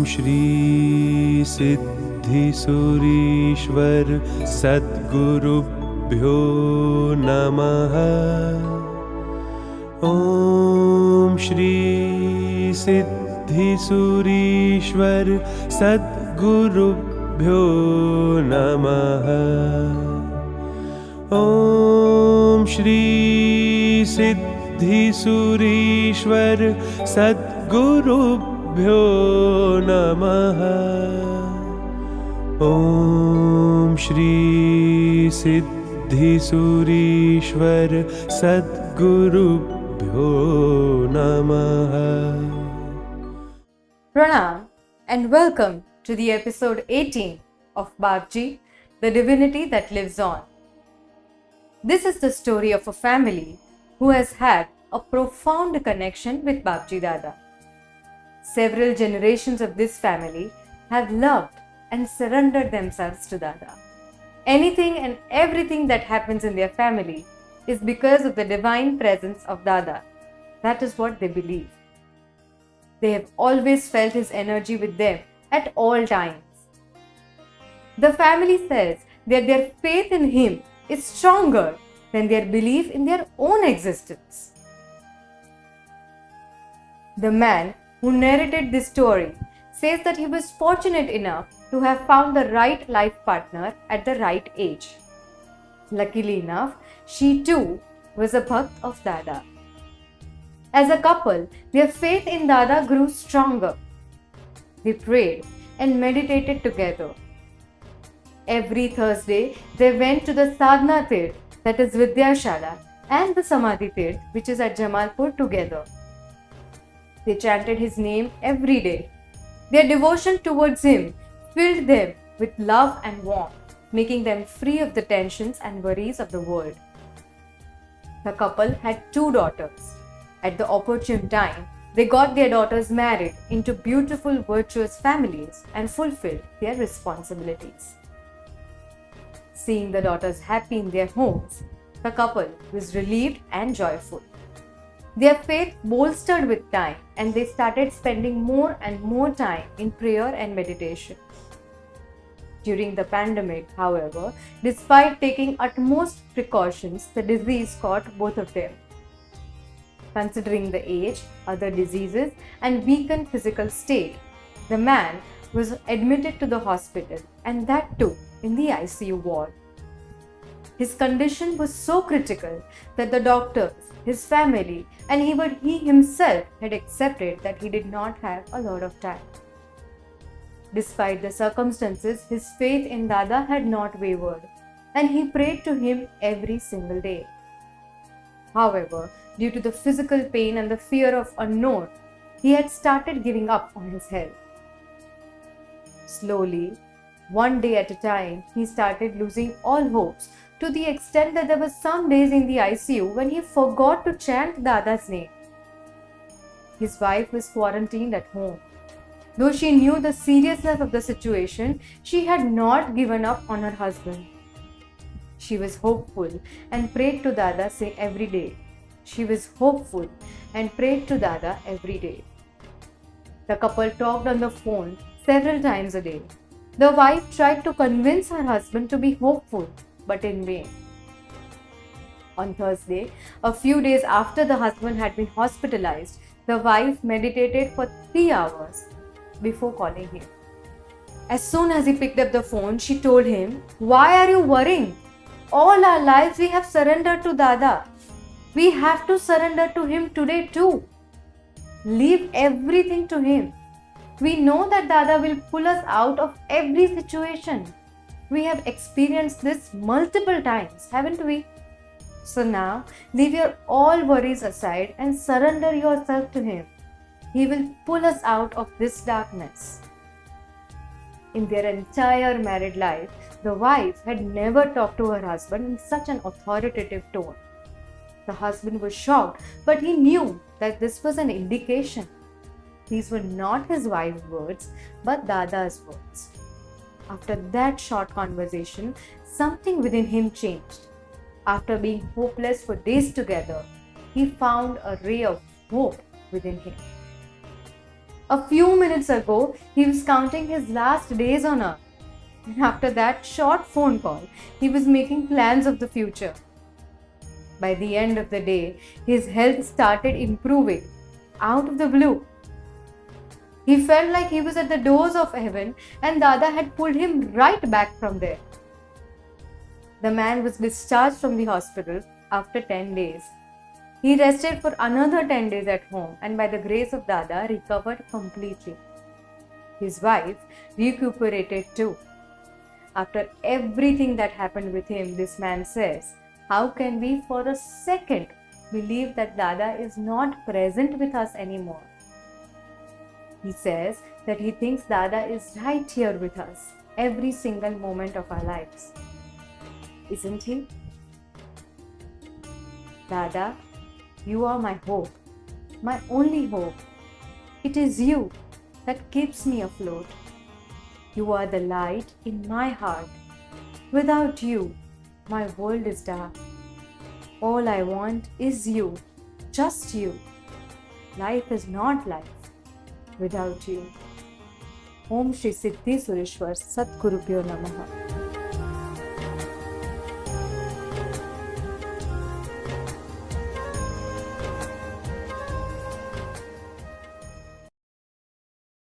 श्री सिद्धिसुरीश्वर सद्गुरुभ्यो नमः। ॐ श्री सिद्धिसुरीश्वर सद्गुरुभ्यो नमः। ॐ श्री सिद्धिसुरीश्वर सद्गुरुभ्यो नमः। ॐ श्री सिद्धिसुरीश्वर सद्गुरुभ्यो नमः। Pranam and welcome to the episode 18 of Babji, the divinity that lives on. This is the story of a family who has had a profound connection with Babji Dada. Several generations of this family have loved and surrendered themselves to Dada. Anything and everything that happens in their family is because of the divine presence of Dada. That is what they believe. They have always felt his energy with them at all times. The family says that their faith in him is stronger than their belief in their own existence. The man who narrated this story says that he was fortunate enough to have found the right life partner at the right age. Luckily enough, she too was a Bhakt of Dada. As a couple, their faith in Dada grew stronger. They prayed and meditated together. Every Thursday, they went to the Sadhana Tirth, that is Vidyashala, and the Samadhi Tirth, which is at Jamalpur, together. They chanted his name every day. Their devotion towards him filled them with love and warmth, making them free of the tensions and worries of the world. The couple had 2 daughters. At the opportune time, they got their daughters married into beautiful, virtuous families and fulfilled their responsibilities. Seeing the daughters happy in their homes, the couple was relieved and joyful. Their faith bolstered with time, and they started spending more and more time in prayer and meditation. During the pandemic, however, despite taking utmost precautions, the disease caught both of them. Considering the age, other diseases, and weakened physical state, the man was admitted to the hospital, and that too in the ICU ward. His condition was so critical that the doctors, his family, and even he himself had accepted that he did not have a lot of time. Despite the circumstances, his faith in Dada had not wavered, and he prayed to him every single day. However, due to the physical pain and the fear of unknown, he had started giving up on his health. Slowly, one day at a time, he started losing all hopes, to the extent that there were some days in the ICU when he forgot to chant Dada's name. His wife was quarantined at home. Though she knew the seriousness of the situation, she had not given up on her husband. She was hopeful and prayed to Dada every day. She was hopeful and prayed to Dada every day. The couple talked on the phone several times a day. The wife tried to convince her husband to be hopeful, but in vain. On Thursday, a few days after the husband had been hospitalized, the wife meditated for 3 hours before calling him. As soon as he picked up the phone, she told him, "Why are you worrying? All our lives we have surrendered to Dada. We have to surrender to him today too. Leave everything to him. We know that Dada will pull us out of every situation. We have experienced this multiple times, haven't we? So now, leave your all worries aside and surrender yourself to him. He will pull us out of this darkness." In their entire married life, the wife had never talked to her husband in such an authoritative tone. The husband was shocked, but he knew that this was an indication. These were not his wife's words, but Dada's words. After that short conversation, something within him changed. After being hopeless for days together, he found a ray of hope within him. A few minutes ago, he was counting his last days on earth. And after that short phone call, he was making plans of the future. By the end of the day, his health started improving out of the blue. He felt like he was at the doors of heaven and Dada had pulled him right back from there. The man was discharged from the hospital after 10 days. He rested for another 10 days at home and by the grace of Dada recovered completely. His wife recuperated too. After everything that happened with him, this man says, how can we for a second believe that Dada is not present with us anymore? He says that he thinks Dada is right here with us every single moment of our lives. Isn't he? Dada, you are my hope, my only hope. It is you that keeps me afloat. You are the light in my heart. Without you, my world is dark. All I want is you, just you. Life is not life without you. Om Shri Siddhi Sureshwar Satgurubhyo Namaha.